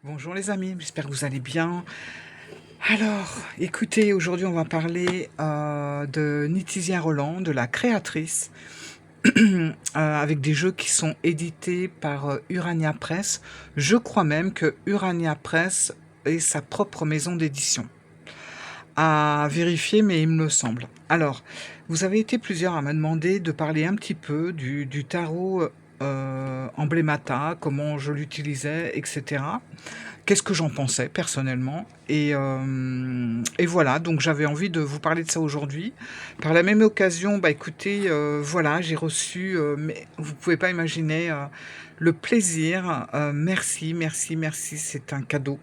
Bonjour les amis, j'espère que vous allez bien. Alors, écoutez, aujourd'hui on va parler de Nitisia Roland, de la créatrice, avec des jeux qui sont édités par Urania Press. Je crois même que Urania Press est sa propre maison d'édition. À vérifier, mais il me le semble. Alors, vous avez été plusieurs à me demander de parler un petit peu du tarot Emblemata, comment je l'utilisais, etc. Qu'est-ce que j'en pensais personnellement et voilà, donc j'avais envie de vous parler de ça aujourd'hui. Par la même occasion, bah écoutez, voilà, j'ai reçu, mais vous pouvez pas imaginer le plaisir. Merci, merci, merci, c'est un cadeau.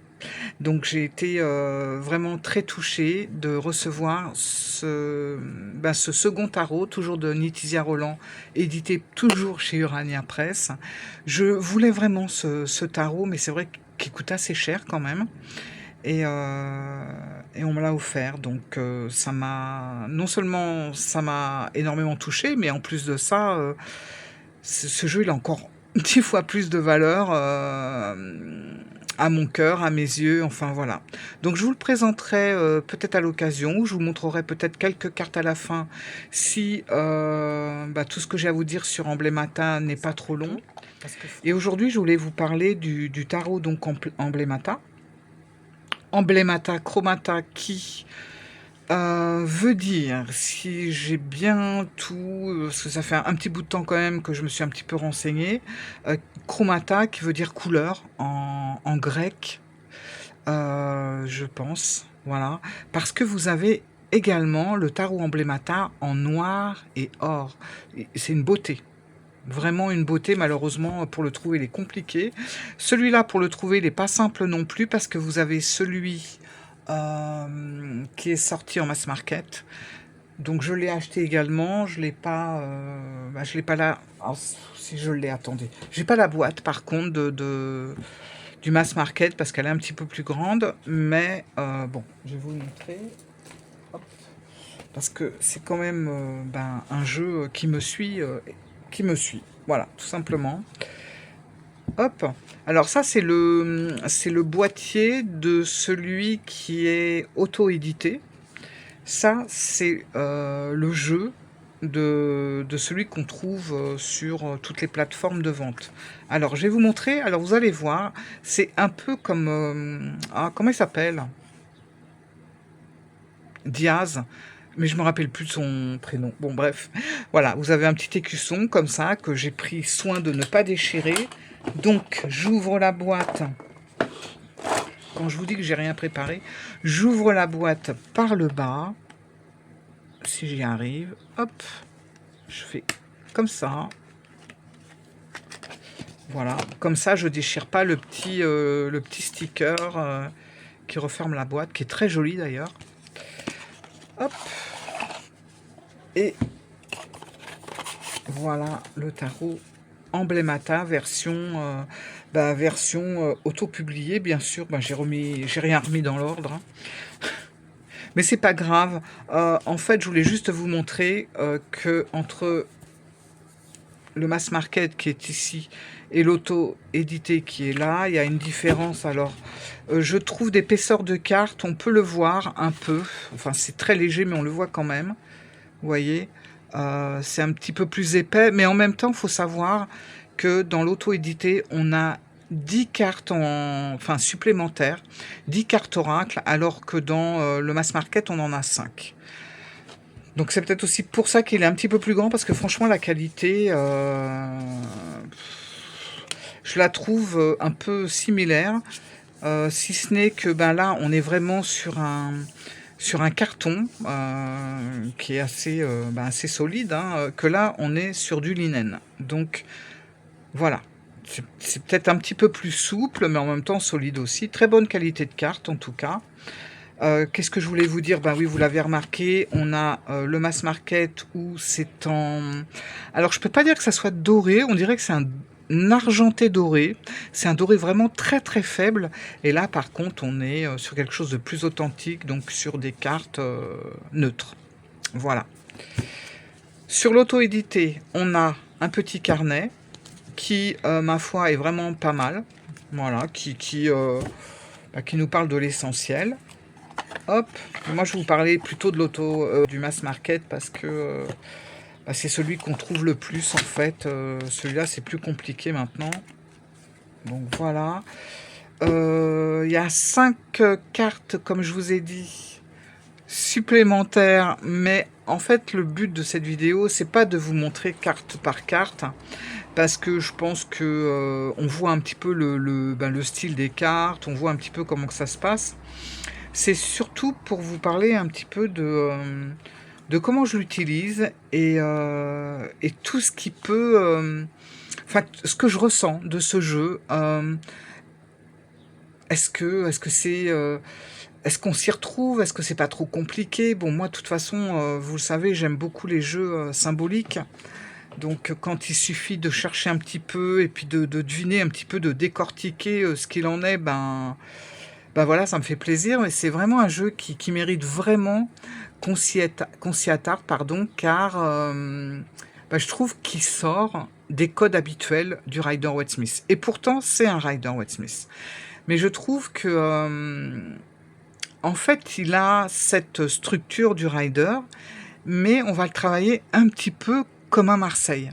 Donc j'ai été vraiment très touchée de recevoir ce second tarot, toujours de Nitisia Roland, édité toujours chez Urania Press. Je voulais vraiment ce tarot, mais c'est vrai qu'il coûte assez cher quand même. Et on me l'a offert. Donc ça m'a, non seulement ça m'a énormément touchée, mais en plus de ça, ce jeu il a encore 10 fois plus de valeur à mon cœur, à mes yeux, enfin voilà. Donc je vous le présenterai peut-être à l'occasion, je vous montrerai peut-être quelques cartes à la fin si tout ce que j'ai à vous dire sur Emblemata n'est pas trop long. Et aujourd'hui je voulais vous parler du tarot donc Emblemata. Emblemata Chromata qui veut dire, si j'ai bien tout, parce que ça fait un petit bout de temps quand même que je me suis un petit peu renseignée, chromata qui veut dire couleur en grec, je pense, voilà. Parce que vous avez également le tarot emblémata en noir et or. C'est une beauté. Vraiment une beauté, malheureusement, pour le trouver, il est compliqué. Celui-là, pour le trouver, il n'est pas simple non plus, parce que vous avez celui qui est sorti en mass market. Donc je l'ai acheté également, je l'ai pas là. Alors, si je l'ai, attendez. J'ai pas la boîte, par contre, du mass market, parce qu'elle est un petit peu plus grande. Mais bon, je vais vous le montrer. Hop. Parce que c'est quand même un jeu qui me suit, Voilà, tout simplement. Hop. Alors ça, c'est le boîtier de celui qui est auto-édité. Ça, c'est le jeu de celui qu'on trouve sur toutes les plateformes de vente. Alors, je vais vous montrer. Alors, vous allez voir, c'est un peu comme... comment il s'appelle? Diaz. Mais je me rappelle plus de son prénom. Bon, bref. Voilà, vous avez un petit écusson comme ça que j'ai pris soin de ne pas déchirer. Donc, j'ouvre la boîte. Quand je vous dis que j'ai rien préparé, j'ouvre la boîte par le bas. Si j'y arrive, hop, je fais comme ça. Voilà, comme ça je déchire pas le petit sticker qui referme la boîte, qui est très joli d'ailleurs. Hop, et voilà le tarot Emblemata version auto-publiée, bien sûr. J'ai rien remis dans l'ordre, hein. Mais c'est pas grave. En fait, je voulais juste vous montrer que entre le mass market qui est ici et l'auto-édité qui est là, il y a une différence. Alors, je trouve d'épaisseur de carte, on peut le voir un peu. Enfin, c'est très léger, mais on le voit quand même. Vous voyez, c'est un petit peu plus épais, mais en même temps, il faut savoir que dans l'auto-édité, on a 10 cartes supplémentaires, 10 cartes oracles, alors que dans le mass market, on en a 5. Donc c'est peut-être aussi pour ça qu'il est un petit peu plus grand, parce que franchement la qualité, je la trouve un peu similaire, si ce n'est que là on est vraiment sur un carton qui est assez solide, hein, que là on est sur du linen. Donc voilà, c'est peut-être un petit peu plus souple, mais en même temps solide aussi. Très bonne qualité de carte en tout cas. Qu'est-ce que je voulais vous dire? Oui, vous l'avez remarqué, on a le mass market où c'est en... Alors, je peux pas dire que ça soit doré, on dirait que c'est un argenté doré. C'est un doré vraiment très très faible. Et là, par contre, on est sur quelque chose de plus authentique, donc sur des cartes neutres. Voilà. Sur l'auto-édité, on a un petit carnet qui, ma foi, est vraiment pas mal. voilà, qui nous parle de l'essentiel. Hop, moi je vais vous parler plutôt de du mass market parce que bah, c'est celui qu'on trouve le plus en fait. Celui-là c'est plus compliqué maintenant. Donc voilà. Il y a 5 cartes, comme je vous ai dit, supplémentaires. Mais en fait, le but de cette vidéo, c'est pas de vous montrer carte par carte. Parce que je pense que on voit un petit peu le style des cartes, on voit un petit peu comment que ça se passe. C'est surtout pour vous parler un petit peu de comment je l'utilise et tout ce qui peut, enfin, ce que je ressens de ce jeu. Est-ce que c'est, est-ce qu'on s'y retrouve? Est-ce que c'est pas trop compliqué? Bon, moi, de toute façon, vous le savez, j'aime beaucoup les jeux symboliques. Donc, quand il suffit de chercher un petit peu et puis de deviner un petit peu, de décortiquer ce qu'il en est, ben voilà, ça me fait plaisir. Mais c'est vraiment un jeu qui mérite vraiment qu'on s'y attarde, pardon, car ben, je trouve qu'il sort des codes habituels du Rider-Waite-Smith. Et pourtant, c'est un Rider-Waite-Smith. Mais je trouve que, en fait, il a cette structure du Rider, mais on va le travailler un petit peu comme un Marseille.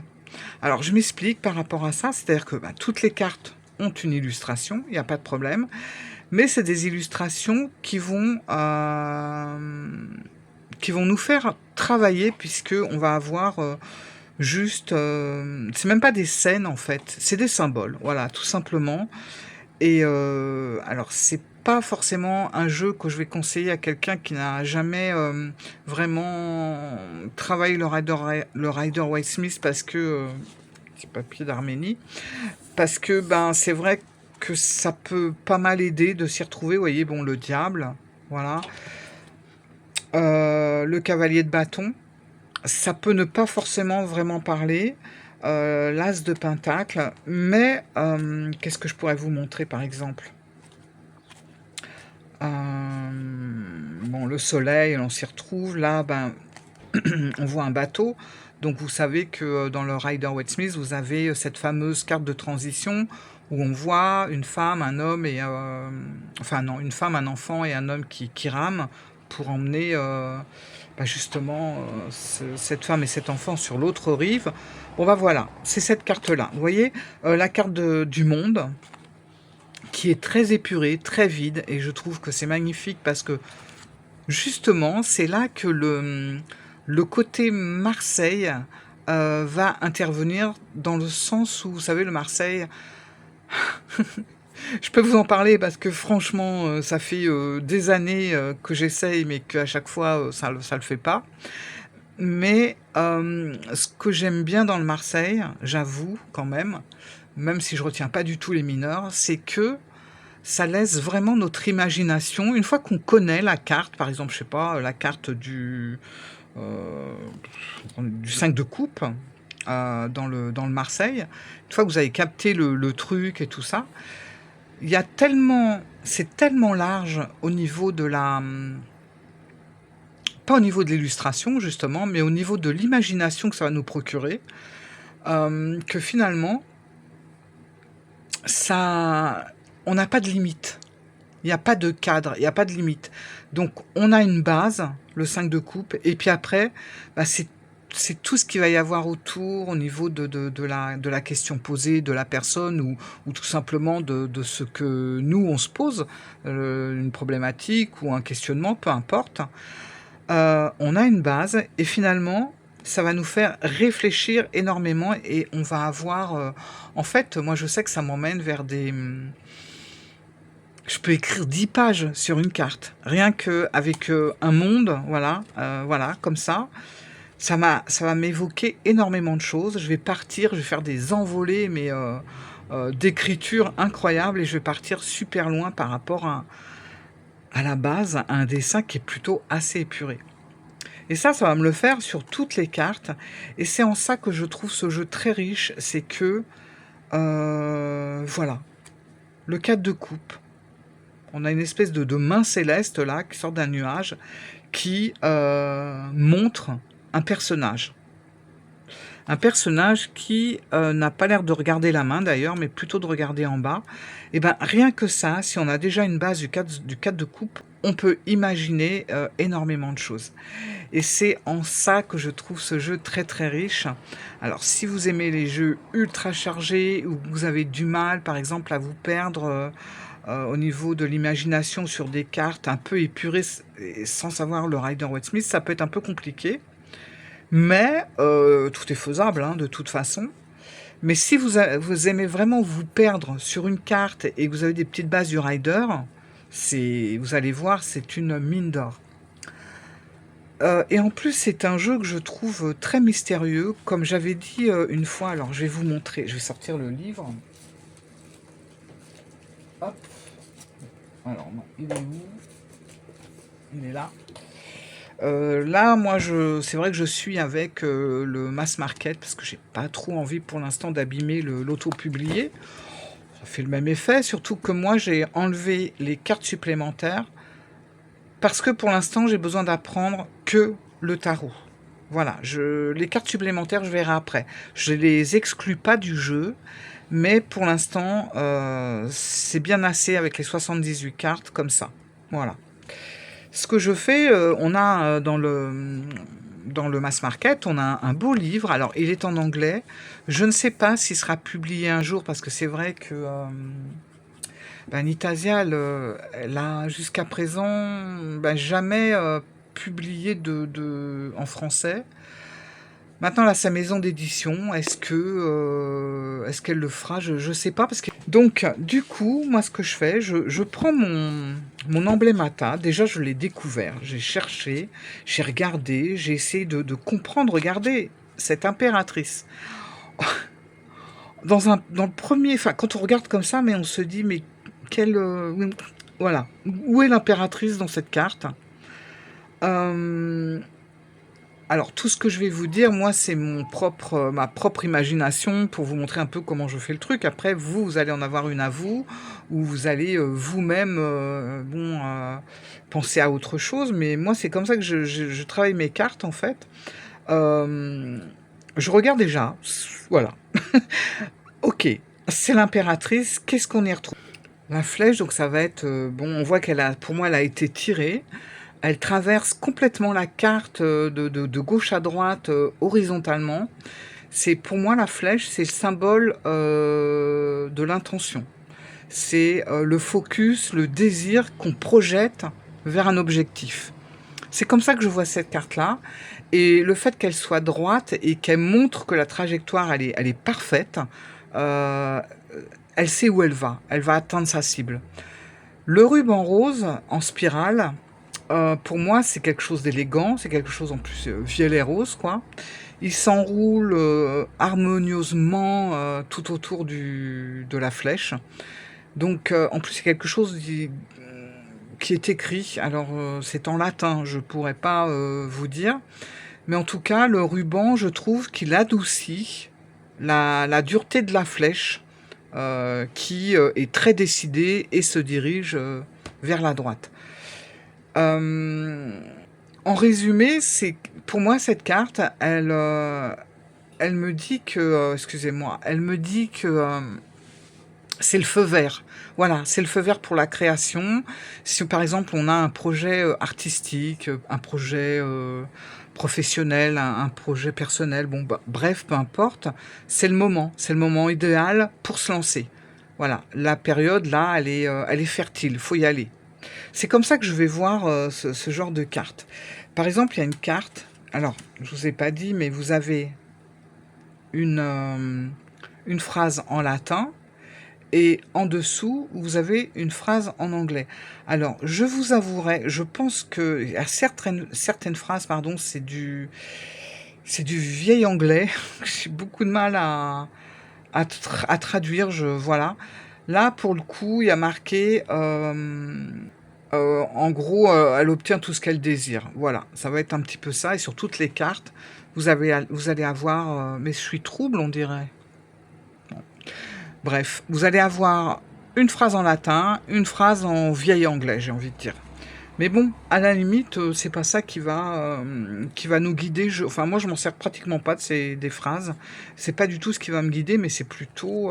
Alors, je m'explique par rapport à ça, c'est-à-dire que bah, toutes les cartes ont une illustration, il n'y a pas de problème, mais c'est des illustrations qui vont nous faire travailler, puisque on va avoir juste, c'est même pas des scènes en fait, c'est des symboles, voilà, tout simplement. Et alors, c'est pas forcément un jeu que je vais conseiller à quelqu'un qui n'a jamais vraiment travaillé le Rider-Waite-Smith parce que petit papier d'Arménie, parce que ben c'est vrai que ça peut pas mal aider de s'y retrouver. Vous voyez, bon, le diable, voilà, le cavalier de bâton, ça peut ne pas forcément vraiment parler. L'as de pentacle, mais qu'est-ce que je pourrais vous montrer par exemple? Bon, le soleil, on s'y retrouve. Là, ben, on voit un bateau. Donc, vous savez que dans le Rider-Waite-Smith, vous avez cette fameuse carte de transition où on voit une femme, un homme et... enfin, non, une femme, un enfant et un homme qui rament pour emmener bah, justement cette femme et cet enfant sur l'autre rive. Bon, bah voilà, c'est cette carte-là. Vous voyez, la carte du monde qui est très épurée, très vide, et je trouve que c'est magnifique parce que justement, c'est là que le côté Marseille va intervenir dans le sens où, vous savez, le Marseille, je peux vous en parler parce que franchement, ça fait des années que j'essaye, mais qu'à chaque fois, ça le fait pas. Mais ce que j'aime bien dans le Marseille, j'avoue quand même si je retiens pas du tout les mineurs, c'est que ça laisse vraiment notre imagination. Une fois qu'on connaît la carte, par exemple, je sais pas, la carte euh, du 5 de coupe dans le Marseille, une fois que vous avez capté le truc et tout ça, il y a tellement, c'est tellement large au niveau de pas au niveau de l'illustration justement, mais au niveau de l'imagination que ça va nous procurer, que finalement, ça, on n'a pas de limite. Il n'y a pas de cadre, il n'y a pas de limite. Donc, on a une base, le 5 de coupe, et puis après, bah, c'est tout ce qu'il va y avoir autour au niveau de la question posée de la personne ou tout simplement de ce que nous, on se pose, une problématique ou un questionnement, peu importe. On a une base et finalement, ça va nous faire réfléchir énormément et on va avoir... en fait, moi, je sais que ça m'emmène vers je peux écrire 10 pages sur une carte, rien qu'avec un monde, voilà, comme ça. Ça va m'évoquer énormément de choses. Je vais partir, je vais faire des envolées, mais d'écriture incroyables, et je vais partir super loin par rapport à la base, à un dessin qui est plutôt assez épuré. Et ça va me le faire sur toutes les cartes. Et c'est en ça que je trouve ce jeu très riche, c'est que, voilà, le 4 de coupe. On a une espèce de main céleste là qui sort d'un nuage qui montre un personnage. un personnage qui n'a pas l'air de regarder la main d'ailleurs, mais plutôt de regarder en bas. Et ben rien que ça, si on a déjà une base du 4 de coupe, on peut imaginer énormément de choses. Et c'est en ça que je trouve ce jeu très très riche. Alors si vous aimez les jeux ultra chargés, ou vous avez du mal par exemple à vous perdre au niveau de l'imagination sur des cartes un peu épurées et sans savoir le Rider-Waite-Smith, ça peut être un peu compliqué. Mais tout est faisable hein, de toute façon. Mais si vous aimez vraiment vous perdre sur une carte et que vous avez des petites bases du Rider, vous allez voir, c'est une mine d'or. Et en plus, c'est un jeu que je trouve très mystérieux. Comme j'avais dit une fois, alors je vais vous montrer, je vais sortir le livre. Hop. Alors non, il est où? Il est là. Là, moi, c'est vrai que je suis avec le mass market parce que j'ai pas trop envie pour l'instant d'abîmer l'auto-publié. Ça fait le même effet, surtout que moi, j'ai enlevé les cartes supplémentaires parce que pour l'instant, j'ai besoin d'apprendre que le tarot. Voilà, les cartes supplémentaires, je verrai après. Je les exclus pas du jeu, mais pour l'instant, c'est bien assez avec les 78 cartes comme ça. Voilà. Ce que je fais, on a dans le mass market, on a un beau livre. Alors, il est en anglais. Je ne sais pas s'il sera publié un jour parce que c'est vrai que Nitasia, elle a jusqu'à présent jamais publié en français. Maintenant, elle a sa maison d'édition. Est-ce qu'elle le fera? Je ne sais pas. Donc, du coup, moi, ce que je fais, je prends mon emblémata. Déjà, je l'ai découvert. J'ai cherché, j'ai regardé, j'ai essayé de comprendre. Regardez, cette impératrice. Dans le premier... Enfin, quand on regarde comme ça, mais on se dit, mais quelle... voilà. Où est l'impératrice dans cette carte? Alors, tout ce que je vais vous dire, moi, c'est ma propre imagination pour vous montrer un peu comment je fais le truc. Après, vous allez en avoir une à vous, ou vous allez vous-même penser à autre chose. Mais moi, c'est comme ça que je travaille mes cartes, en fait. Je regarde déjà. Voilà. Ok, c'est l'impératrice. Qu'est-ce qu'on y retrouve? La flèche, donc ça va être... on voit pour moi, elle a été tirée. Elle traverse complètement la carte de gauche à droite, horizontalement. Pour moi, la flèche, c'est le symbole de l'intention. C'est le focus, le désir qu'on projette vers un objectif. C'est comme ça que je vois cette carte-là. Et le fait qu'elle soit droite et qu'elle montre que la trajectoire, elle est parfaite, elle sait où elle va. Elle va atteindre sa cible. Le ruban rose en spirale, pour moi, c'est quelque chose d'élégant, c'est quelque chose en plus violet rose, quoi. Il s'enroule harmonieusement tout autour de la flèche. Donc, en plus, c'est quelque chose qui est écrit. Alors, c'est en latin, je pourrais pas vous dire. Mais en tout cas, le ruban, je trouve qu'il adoucit la dureté de la flèche, qui est très décidée et se dirige vers la droite. En résumé, pour moi cette carte, elle me dit que, excusez-moi, elle me dit que c'est le feu vert. Voilà, c'est le feu vert pour la création. Si par exemple on a un projet artistique, un projet professionnel, un projet personnel, bref, peu importe, c'est le moment idéal pour se lancer. Voilà, la période là, elle est fertile, faut y aller. C'est comme ça que je vais voir ce genre de carte. Par exemple, il y a une carte, alors je ne vous ai pas dit, mais vous avez une phrase en latin et en dessous, vous avez une phrase en anglais. Alors, je vous avouerai, je pense que certaines phrases, pardon, c'est du vieil anglais. J'ai beaucoup de mal à traduire, voilà. Là, pour le coup, il y a marqué... en gros, elle obtient tout ce qu'elle désire. Voilà, ça va être un petit peu ça. Et sur toutes les cartes, vous allez avoir... mais je suis trouble, on dirait. Bon. Bref, vous allez avoir une phrase en latin, une phrase en vieil anglais, j'ai envie de dire. Mais bon, à la limite, c'est pas ça qui va nous guider. Enfin, moi, je m'en sers pratiquement pas des phrases. C'est pas du tout ce qui va me guider, mais c'est plutôt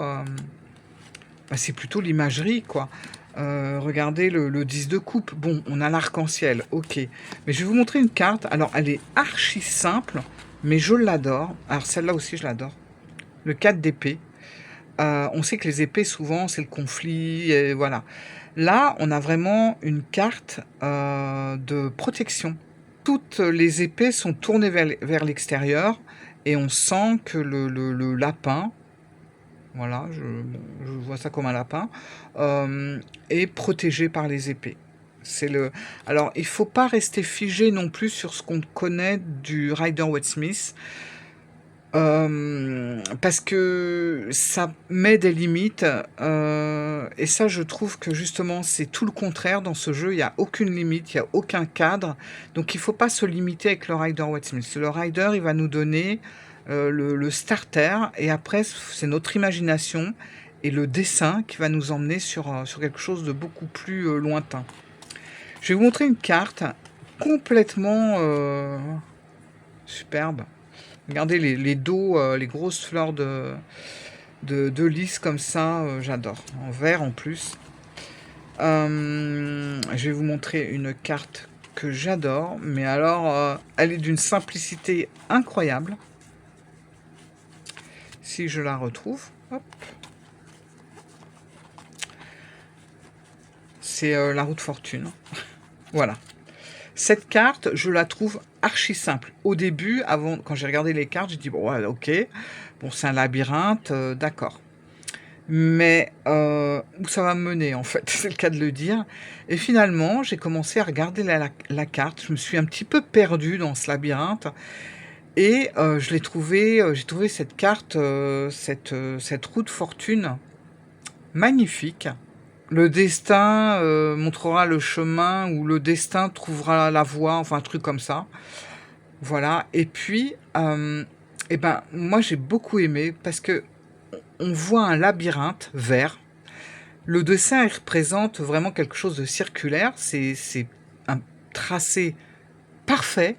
l'imagerie, quoi. Regardez le 10 de coupe. Bon, on a l'arc-en-ciel, OK. Mais je vais vous montrer une carte. Alors, elle est archi simple, mais je l'adore. Alors, celle-là aussi, je l'adore. Le 4 d'épée. On sait que les épées, souvent, c'est le conflit, et voilà. Là, on a vraiment une carte de protection. Toutes les épées sont tournées vers l'extérieur et on sent que le lapin, voilà, je vois ça comme un lapin, est protégé par les épées. Alors, il faut pas rester figé non plus sur ce qu'on connaît du Rider-Waite-Smith. Parce que ça met des limites, et ça, je trouve que justement, c'est tout le contraire dans ce jeu. Il y a aucune limite, il y a aucun cadre, donc il faut pas se limiter avec le Rider-Waite-Smith. Le Rider, il va nous donner, le starter et après c'est notre imagination et le dessin qui va nous emmener sur quelque chose de beaucoup plus, lointain. Je vais vous montrer une carte complètement, superbe. Regardez les dos, les grosses fleurs de lys comme ça, j'adore. En vert en plus. Je vais vous montrer une carte que j'adore, mais alors, elle est d'une simplicité incroyable. Si je la retrouve, hop. C'est la roue de fortune. Voilà. Cette carte, je la trouve archi simple. Au début, quand j'ai regardé les cartes, j'ai dit, bon, ouais, ok, bon, c'est un labyrinthe, d'accord. Mais où ça va me mener, en fait, c'est le cas de le dire. Et finalement, j'ai commencé à regarder la carte. Je me suis un petit peu perdue dans ce labyrinthe. Et j'ai trouvé cette carte, cette roue de fortune magnifique. Le destin montrera le chemin ou le destin trouvera la voie, enfin un truc comme ça. Voilà. Et puis, eh ben, moi j'ai beaucoup aimé parce que on voit un labyrinthe vert. Le dessin il représente vraiment quelque chose de circulaire. C'est un tracé parfait.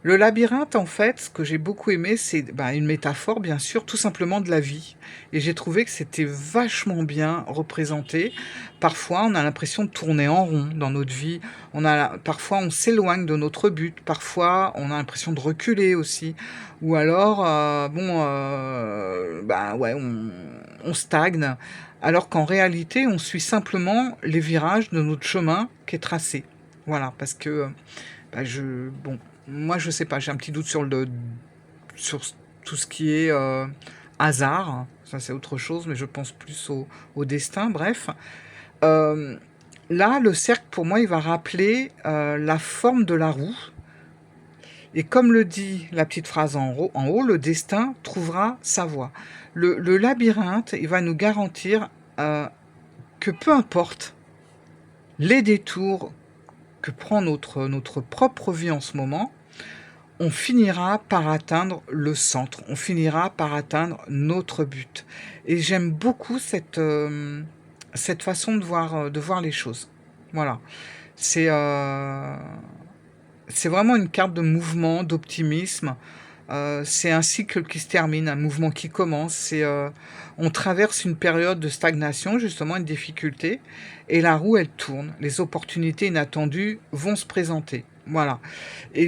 Le labyrinthe, en fait, ce que j'ai beaucoup aimé, c'est une métaphore, bien sûr, tout simplement de la vie. Et j'ai trouvé que c'était vachement bien représenté. Parfois, on a l'impression de tourner en rond dans notre vie. Parfois, on s'éloigne de notre but. Parfois, on a l'impression de reculer aussi. Ou alors, ouais, on stagne. Alors qu'en réalité, on suit simplement les virages de notre chemin qui est tracé. Voilà, parce que bon, moi je sais pas, j'ai un petit doute sur tout ce qui est hasard. Ça c'est autre chose, mais je pense plus au destin. Bref, Euh, là le cercle pour moi il va rappeler la forme de la roue. Et comme le dit la petite phrase en haut, le destin trouvera sa voie. Le labyrinthe, il va nous garantir que peu importe les détours que prend notre propre vie en ce moment, on finira par atteindre le centre, on finira par atteindre notre but. Et j'aime beaucoup cette façon de voir les choses. Voilà. C'est c'est vraiment une carte de mouvement, d'optimisme. C'est un cycle qui se termine, un mouvement qui commence. On traverse une période de stagnation, justement, une difficulté, et la roue, elle tourne. Les opportunités inattendues vont se présenter. Voilà. Et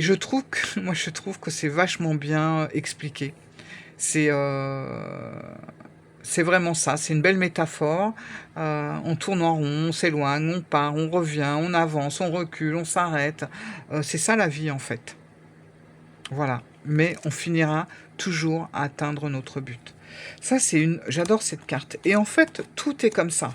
moi, je trouve que c'est vachement bien expliqué. C'est c'est vraiment ça. C'est une belle métaphore. On tourne en rond, on s'éloigne, on part, on revient, on avance, on recule, on s'arrête. C'est ça la vie, en fait. Voilà. Mais on finira toujours à atteindre notre but. Ça, j'adore cette carte. Et en fait, tout est comme ça.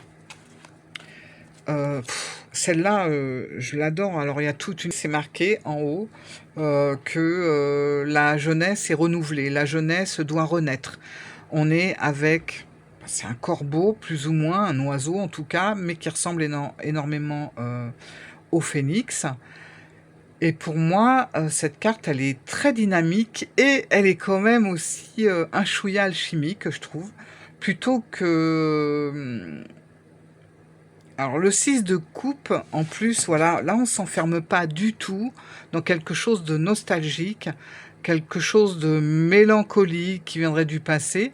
Celle-là, je l'adore. Alors, il y a c'est marqué en haut que la jeunesse est renouvelée. La jeunesse doit renaître. On est avec, c'est un corbeau, plus ou moins, un oiseau en tout cas, mais qui ressemble énormément au phénix. Et pour moi, cette carte, elle est très dynamique et elle est quand même aussi un chouïa alchimique, je trouve. Plutôt que Alors le 6 de coupe, en plus, voilà, là on s'enferme pas du tout dans quelque chose de nostalgique, quelque chose de mélancolique qui viendrait du passé.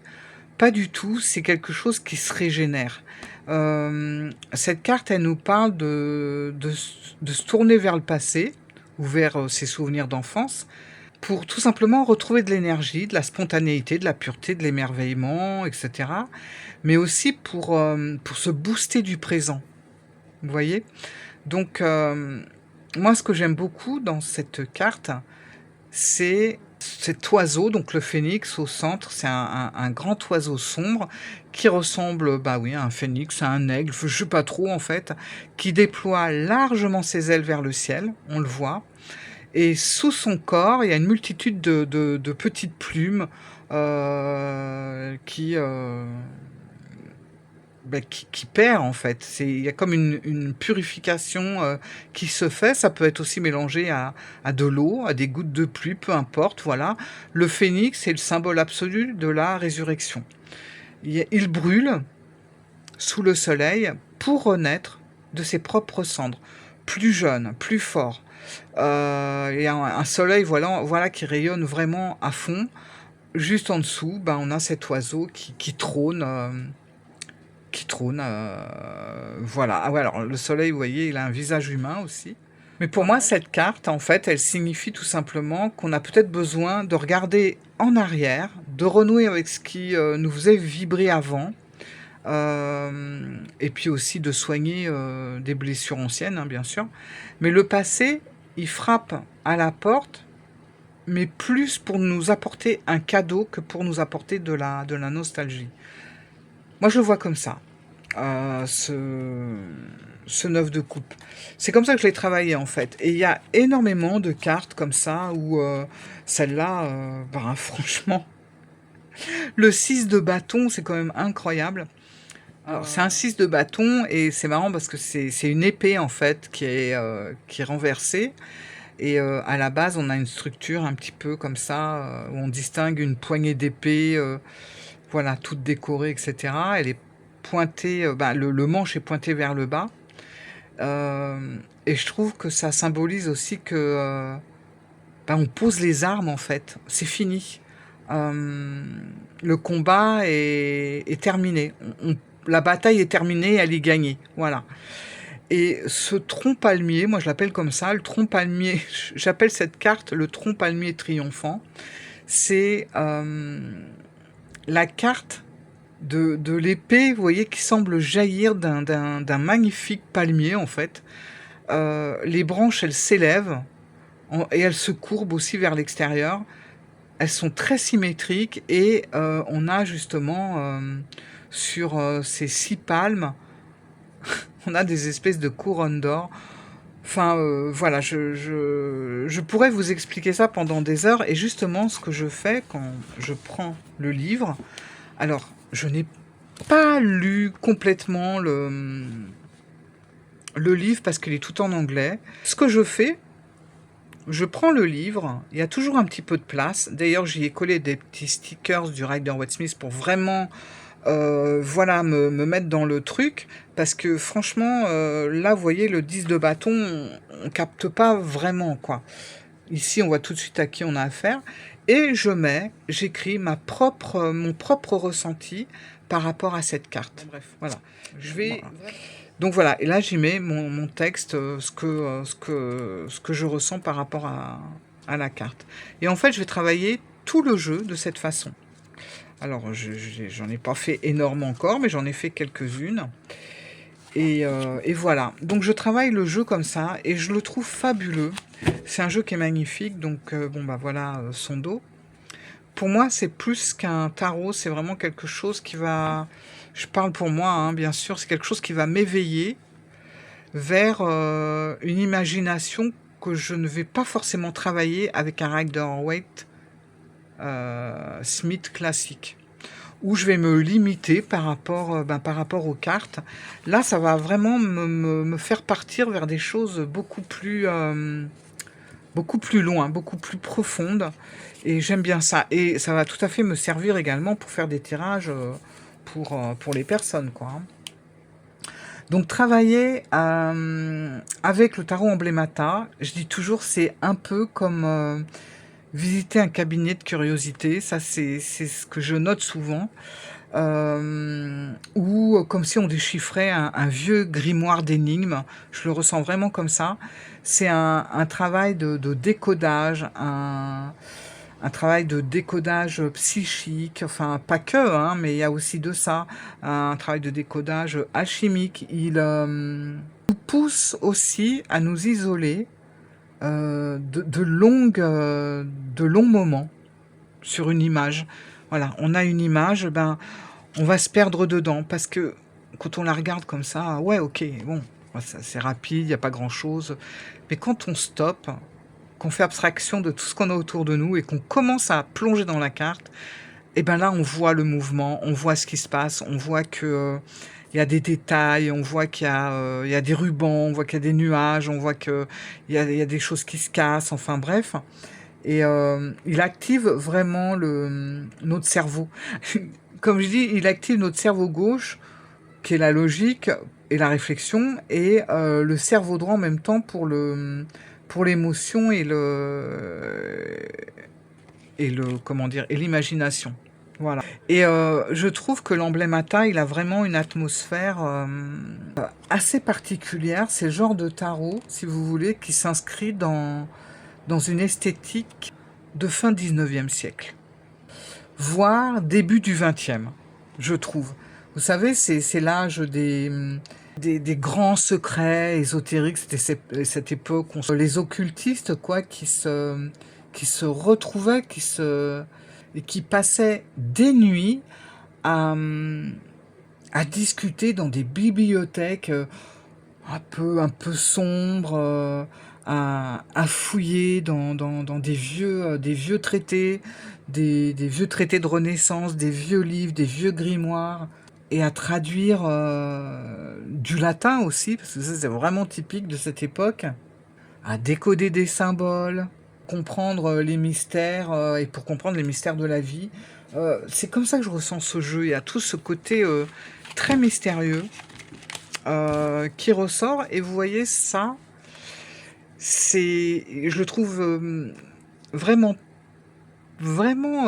Pas du tout, c'est quelque chose qui se régénère. Cette carte, elle nous parle de se tourner vers le passé ou vers ses souvenirs d'enfance pour tout simplement retrouver de l'énergie, de la spontanéité, de la pureté, de l'émerveillement, etc. Mais aussi pour se booster du présent. Vous voyez? Donc, moi, ce que j'aime beaucoup dans cette carte, c'est cet oiseau, donc le phénix au centre. C'est un grand oiseau sombre qui ressemble, bah oui, à un phénix, à un aigle, je sais pas trop en fait, qui déploie largement ses ailes vers le ciel, on le voit. Et sous son corps, il y a une multitude de petites plumes qui, qui perd en fait. Il y a comme une purification qui se fait. Ça peut être aussi mélangé à de l'eau, à des gouttes de pluie, peu importe. Voilà. Le phénix est le symbole absolu de la résurrection. Il brûle sous le soleil pour renaître de ses propres cendres, plus jeune, plus fort. Il y a un soleil voilà, qui rayonne vraiment à fond. Juste en dessous, ben, on a cet oiseau qui trône. Qui trône. Voilà. Ah ouais, alors le soleil, vous voyez, il a un visage humain aussi. Mais pour moi, cette carte, en fait, elle signifie tout simplement qu'on a peut-être besoin de regarder en arrière, de renouer avec ce qui nous faisait vibrer avant, et puis aussi de soigner des blessures anciennes, hein, bien sûr. Mais le passé, il frappe à la porte, mais plus pour nous apporter un cadeau que pour nous apporter de la nostalgie. Moi, je le vois comme ça, ce 9 de coupe. C'est comme ça que je l'ai travaillé, en fait. Et il y a énormément de cartes comme ça, où celle-là, ben, franchement, le 6 de bâton, c'est quand même incroyable. Alors, c'est un 6 de bâton, et c'est marrant parce que c'est une épée, en fait, qui est renversée. Et à la base, on a une structure un petit peu comme ça, où on distingue une poignée d'épée, voilà, toute décorée, etc. Elle est pointée, bah, le manche est pointé vers le bas. Et je trouve que ça symbolise aussi que bah, on pose les armes en fait. C'est fini. Euh, le combat est terminé. La bataille est terminée, elle est gagnée. Voilà. Et ce tronc palmier, moi je l'appelle comme ça, le tronc palmier, j'appelle cette carte le tronc palmier triomphant. C'est la carte de l'épée, vous voyez, qui semble jaillir d'un magnifique palmier, en fait. Les branches, elles s'élèvent et elles se courbent aussi vers l'extérieur. Elles sont très symétriques et on a justement sur ces 6 palmes, on a des espèces de couronnes d'or. Enfin, voilà, je pourrais vous expliquer ça pendant des heures. Et justement, ce que je fais quand je prends le livre, alors, je n'ai pas lu complètement le livre parce qu'il est tout en anglais. Ce que je fais, je prends le livre, il y a toujours un petit peu de place. D'ailleurs, j'y ai collé des petits stickers du Rider-Waite-Smith pour vraiment voilà, me mettre dans le truc. Parce que franchement, là, vous voyez, le 10 de bâton, on capte pas vraiment, quoi. Ici, on voit tout de suite à qui on a affaire. Et j'écris mon propre ressenti par rapport à cette carte. Bref, voilà. Voilà. Donc voilà, et là j'y mets mon texte, ce que je ressens par rapport à la carte. Et en fait, je vais travailler tout le jeu de cette façon. Alors, j'en ai pas fait énorme encore, mais j'en ai fait quelques-unes. Et voilà. Donc je travaille le jeu comme ça et je le trouve fabuleux. C'est un jeu qui est magnifique. Donc bon bah voilà son dos. Pour moi, c'est plus qu'un tarot. C'est vraiment quelque chose qui va. Je parle pour moi, hein, bien sûr. C'est quelque chose qui va m'éveiller vers une imagination que je ne vais pas forcément travailler avec un Rider-Waite Smith classique, où je vais me limiter par rapport aux cartes. Là, ça va vraiment me faire partir vers des choses beaucoup plus loin, beaucoup plus profondes. Et j'aime bien ça. Et ça va tout à fait me servir également pour faire des tirages pour les personnes, quoi. Donc travailler, avec le tarot emblémata, je dis toujours, c'est un peu comme, visiter un cabinet de curiosité. Ça, c'est ce que je note souvent. Ou comme si on déchiffrait un vieux grimoire d'énigmes. Je le ressens vraiment comme ça. C'est un travail de décodage, un travail de décodage psychique, enfin pas que, hein, mais il y a aussi de ça, un travail de décodage alchimique. Il nous pousse aussi à nous isoler de longs moments sur une image. Voilà, on a une image, ben, on va se perdre dedans parce que quand on la regarde comme ça, ouais, ok, bon, c'est rapide, il n'y a pas grand-chose. Mais quand on stoppe, qu'on fait abstraction de tout ce qu'on a autour de nous et qu'on commence à plonger dans la carte, et ben là, on voit le mouvement, on voit ce qui se passe, on voit que, il y a des détails, on voit il y a des rubans, on voit qu'il y a des nuages, on voit il y a des choses qui se cassent, enfin bref. Et il active vraiment notre cerveau. Comme je dis, il active notre cerveau gauche, qui est la logique et la réflexion, et le cerveau droit en même temps pour l'émotion et comment dire, et l'imagination. Voilà. Et je trouve que l'emblémata, il a vraiment une atmosphère assez particulière. C'est le genre de tarot, si vous voulez, qui s'inscrit dans une esthétique de fin 19e siècle, voire début du 20e, je trouve. Vous savez, c'est l'âge des grands secrets ésotériques. C'était cette époque où les occultistes, quoi, qui se retrouvaient, et qui passaient des nuits à, à discuter dans des bibliothèques un peu sombres, à fouiller dans des vieux traités, des vieux traités de Renaissance, des vieux livres, des vieux grimoires, et à traduire du latin aussi, parce que ça c'est vraiment typique de cette époque, à décoder des symboles, comprendre les mystères, et pour comprendre les mystères de la vie. C'est comme ça que je ressens ce jeu. Il y a tout ce côté très mystérieux qui ressort, et vous voyez ça, je le trouve vraiment, vraiment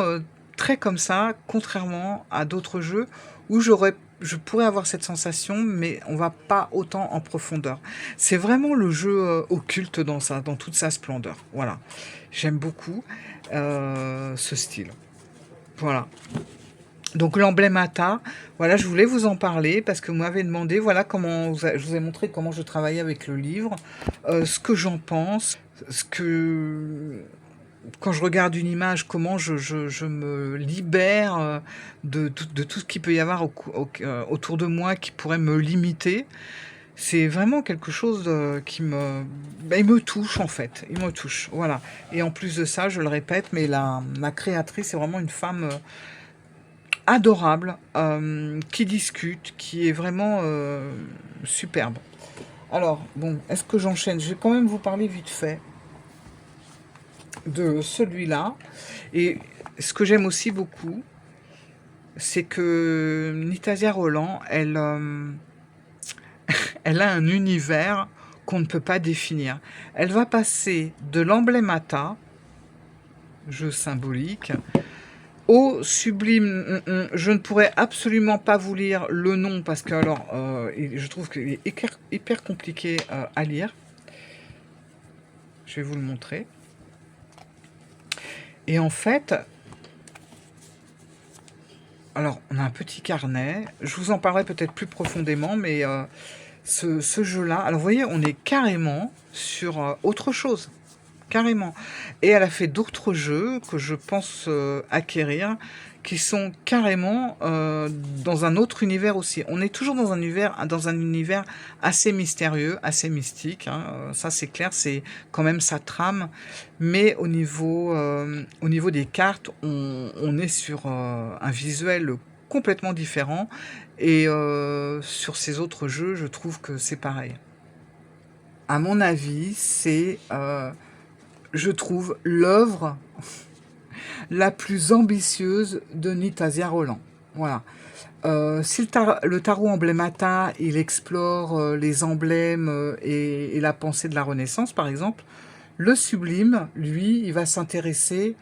très comme ça, contrairement à d'autres jeux où je pourrais avoir cette sensation, mais on va pas autant en profondeur. C'est vraiment le jeu occulte dans toute sa splendeur. Voilà, j'aime beaucoup ce style. Voilà. Donc l'emblémata, voilà, je voulais vous en parler parce que vous m'avez demandé, voilà je vous ai montré comment je travaillais avec le livre, ce que j'en pense, quand je regarde une image, comment je me libère de tout ce qu'il peut y avoir autour de moi qui pourrait me limiter. C'est vraiment quelque chose il me touche en fait, il me touche, voilà. Et en plus de ça, je le répète, mais la créatrice est vraiment une femme adorable, qui discute, qui est vraiment superbe. Alors, bon, est-ce que j'enchaîne? Je vais quand même vous parler vite fait de celui-là. Et ce que j'aime aussi beaucoup, c'est que Nitasia Roland, elle a un univers qu'on ne peut pas définir. Elle va passer de l'emblémata, jeu symbolique, au sublime. Je ne pourrais absolument pas vous lire le nom parce que alors, je trouve qu'il est hyper compliqué à lire. Je vais vous le montrer. Et en fait, alors on a un petit carnet. Je vous en parlerai peut-être plus profondément, mais ce jeu-là, alors vous voyez, on est carrément sur autre chose. Carrément. Et elle a fait d'autres jeux que je pense acquérir, qui sont carrément dans un autre univers aussi. On est toujours dans un univers assez mystérieux, assez mystique, hein. Ça c'est clair, c'est quand même sa trame. Mais au niveau des cartes, on est sur un visuel complètement différent. Et sur ces autres jeux, je trouve que c'est pareil. À mon avis, c'est je trouve l'œuvre la plus ambitieuse de Nitasia Roland. Voilà. Si le tarot emblémata, il explore les emblèmes et la pensée de la Renaissance, par exemple, le sublime, lui, il va s'intéresser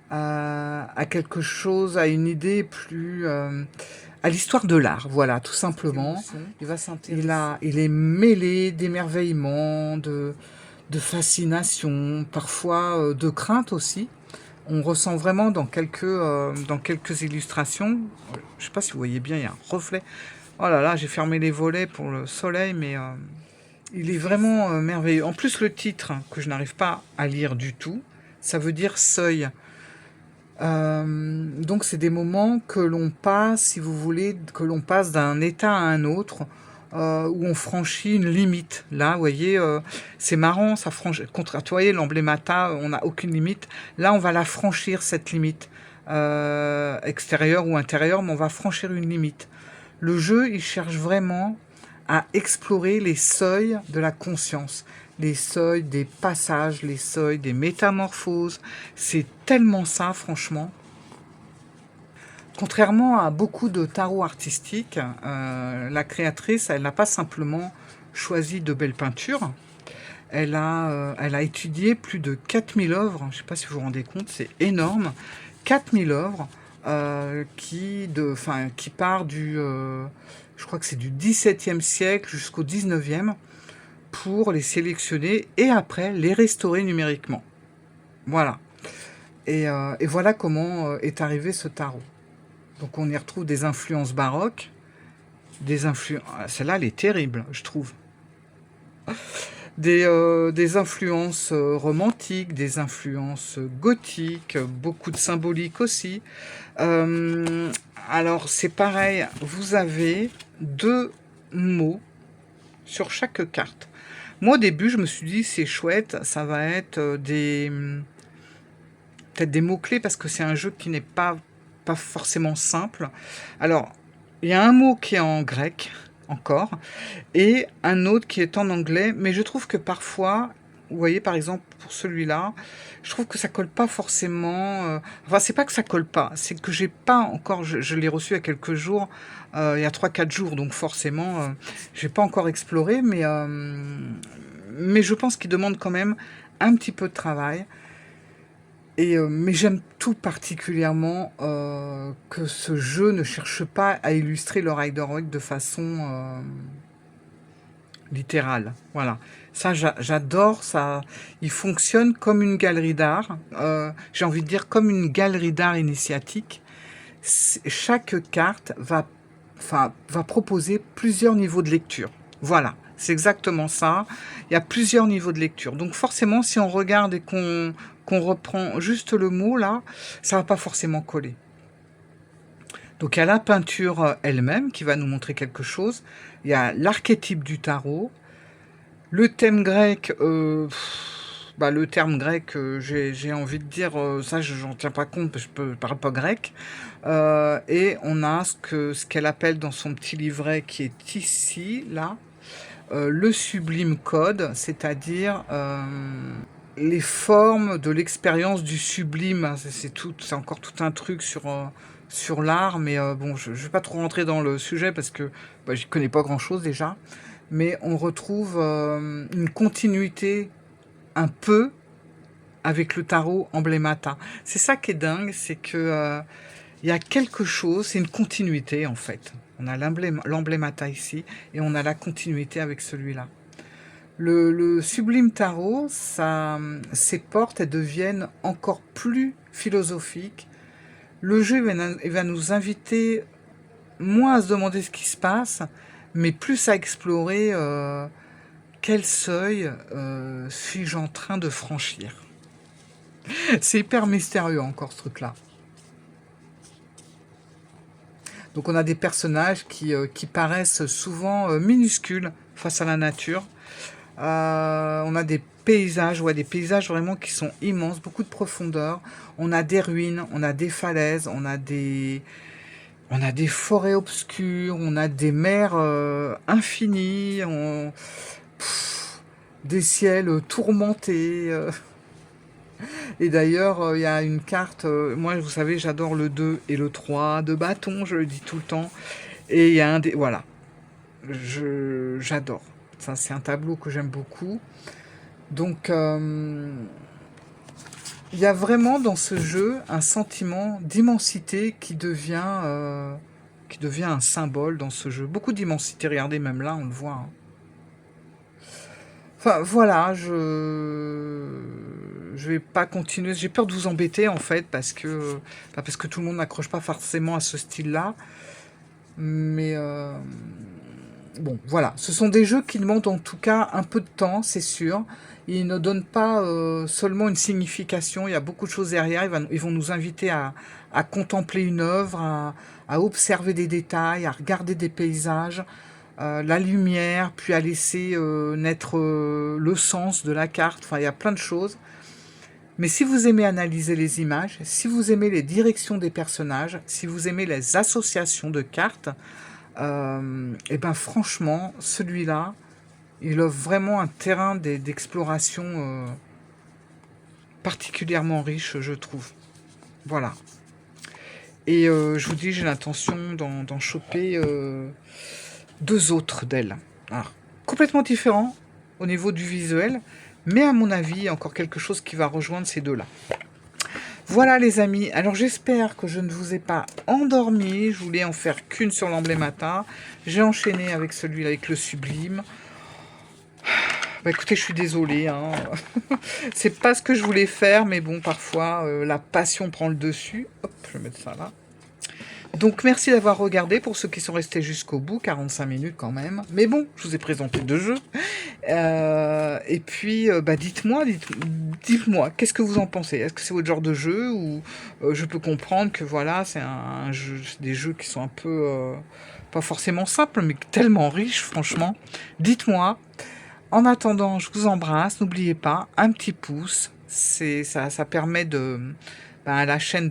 à quelque chose, à une idée plus... à l'histoire de l'art, voilà, tout simplement. Il est mêlé d'émerveillement, de fascination, parfois de crainte aussi. On ressent vraiment dans quelques illustrations, je ne sais pas si vous voyez bien, il y a un reflet. Oh là là, j'ai fermé les volets pour le soleil, mais il est vraiment merveilleux. En plus, le titre, que je n'arrive pas à lire du tout, ça veut dire seuil. Donc c'est des moments que l'on passe, si vous voulez, que l'on passe d'un état à un autre, où on franchit une limite. Là, vous voyez, c'est marrant, ça franchit. Vous voyez, l'emblémata, on n'a aucune limite. Là, on va la franchir, cette limite, extérieure ou intérieure, mais on va franchir une limite. Le jeu, il cherche vraiment à explorer les seuils de la conscience, les seuils des passages, les seuils des métamorphoses. C'est tellement ça, franchement. Contrairement à beaucoup de tarots artistiques, la créatrice, elle n'a pas simplement choisi de belles peintures. Elle a étudié plus de 4000 œuvres. Je ne sais pas si vous vous rendez compte, c'est énorme. 4000 œuvres qui part je crois que c'est du XVIIe siècle jusqu'au XIXe, pour les sélectionner et après les restaurer numériquement. Voilà. Et voilà comment est arrivé ce tarot. Donc on y retrouve des influences baroques, celle-là, elle est terrible, je trouve. Des influences romantiques, des influences gothiques, beaucoup de symbolique aussi. Alors c'est pareil, vous avez 2 mots sur chaque carte. Moi au début je me suis dit c'est chouette, ça va être peut-être des mots-clés parce que c'est un jeu qui n'est pas forcément simple. Alors, il y a un mot qui est en grec, encore, et un autre qui est en anglais, mais je trouve que parfois, vous voyez par exemple pour celui-là, je trouve que ça colle pas forcément. Enfin, c'est pas que ça colle pas, c'est que j'ai pas encore. Je l'ai reçu il y a quelques jours, il y a 3-4 jours, donc forcément, j'ai pas encore exploré, mais je pense qu'il demande quand même un petit peu de travail. Mais j'aime tout particulièrement que ce jeu ne cherche pas à illustrer le Rider-Waite de façon littérale. Voilà. Ça, j'adore ça. Il fonctionne comme une galerie d'art. J'ai envie de dire comme une galerie d'art initiatique. Chaque carte va proposer plusieurs niveaux de lecture. Voilà. C'est exactement ça. Il y a plusieurs niveaux de lecture. Donc forcément, si on regarde et qu'on reprend juste le mot, là, ça va pas forcément coller. Donc il y a la peinture elle-même qui va nous montrer quelque chose. Il y a l'archétype du tarot. Le thème grec, le terme grec, j'ai envie de dire, ça j'en tiens pas compte parce que je parle pas grec. Et on a ce qu'elle appelle dans son petit livret qui est ici, là, le sublime code, c'est-à-dire les formes de l'expérience du sublime. C'est encore tout un truc sur l'art, mais bon, je ne vais pas trop rentrer dans le sujet parce que j'y connais pas grand-chose déjà. Mais on retrouve une continuité un peu avec le tarot emblémata. C'est ça qui est dingue, c'est que il y a quelque chose, c'est une continuité en fait. On a l'emblémata ici et on a la continuité avec celui-là. Le sublime tarot, ses portes, elles deviennent encore plus philosophiques. Le jeu il va nous inviter moins à se demander ce qui se passe, mais plus à explorer quel seuil suis-je en train de franchir. C'est hyper mystérieux encore ce truc-là. Donc on a des personnages qui paraissent souvent minuscules face à la nature. On a des paysages, des paysages vraiment qui sont immenses, beaucoup de profondeur. On a des ruines, on a des falaises, on a des forêts obscures, on a des mers infinies, des ciels tourmentés. Et d'ailleurs, il y a une carte, moi, vous savez, j'adore le 2 et le 3 de bâton, je le dis tout le temps. Et il y a un des... Voilà, j'adore. Ça, c'est un tableau que j'aime beaucoup. Donc, il y a vraiment dans ce jeu un sentiment d'immensité qui devient un symbole dans ce jeu. Beaucoup d'immensité, regardez, même là, on le voit, hein. Enfin, voilà, je vais pas continuer. J'ai peur de vous embêter, en fait, parce que tout le monde n'accroche pas forcément à ce style-là. Mais bon, voilà. Ce sont des jeux qui demandent en tout cas un peu de temps, c'est sûr. Ils ne donnent pas seulement une signification, il y a beaucoup de choses derrière. Ils vont nous inviter à contempler une œuvre, à observer des détails, à regarder des paysages, la lumière, puis à laisser naître le sens de la carte. Enfin, il y a plein de choses. Mais si vous aimez analyser les images, si vous aimez les directions des personnages, si vous aimez les associations de cartes, et ben franchement, celui-là, il offre vraiment un terrain d'exploration particulièrement riche, je trouve. Voilà. Et je vous dis, j'ai l'intention d'en choper deux autres d'elle. Alors, complètement différents au niveau du visuel, mais à mon avis, encore quelque chose qui va rejoindre ces deux-là. Voilà les amis, alors j'espère que je ne vous ai pas endormi, je voulais en faire qu'une sur l'emblémata, j'ai enchaîné avec celui-là, avec le sublime. Bah écoutez, je suis désolée, hein. C'est pas ce que je voulais faire, mais bon, parfois la passion prend le dessus. Hop, je vais mettre ça là. Donc merci d'avoir regardé, pour ceux qui sont restés jusqu'au bout, 45 minutes quand même. Mais bon, je vous ai présenté deux jeux. Et puis, bah dites-moi, qu'est-ce que vous en pensez? Est-ce que c'est votre genre de jeu? Ou je peux comprendre que voilà, c'est un jeu, des jeux qui sont un peu, pas forcément simples, mais tellement riches, franchement. Dites-moi. En attendant, je vous embrasse. N'oubliez pas, un petit pouce, ça permet à la chaîne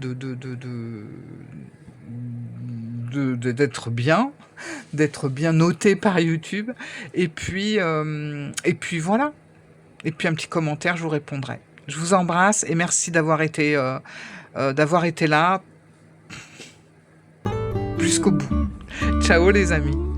d'être bien noté par YouTube. Et puis voilà. Et puis un petit commentaire, je vous répondrai. Je vous embrasse et merci d'avoir été là jusqu'au bout. Ciao les amis.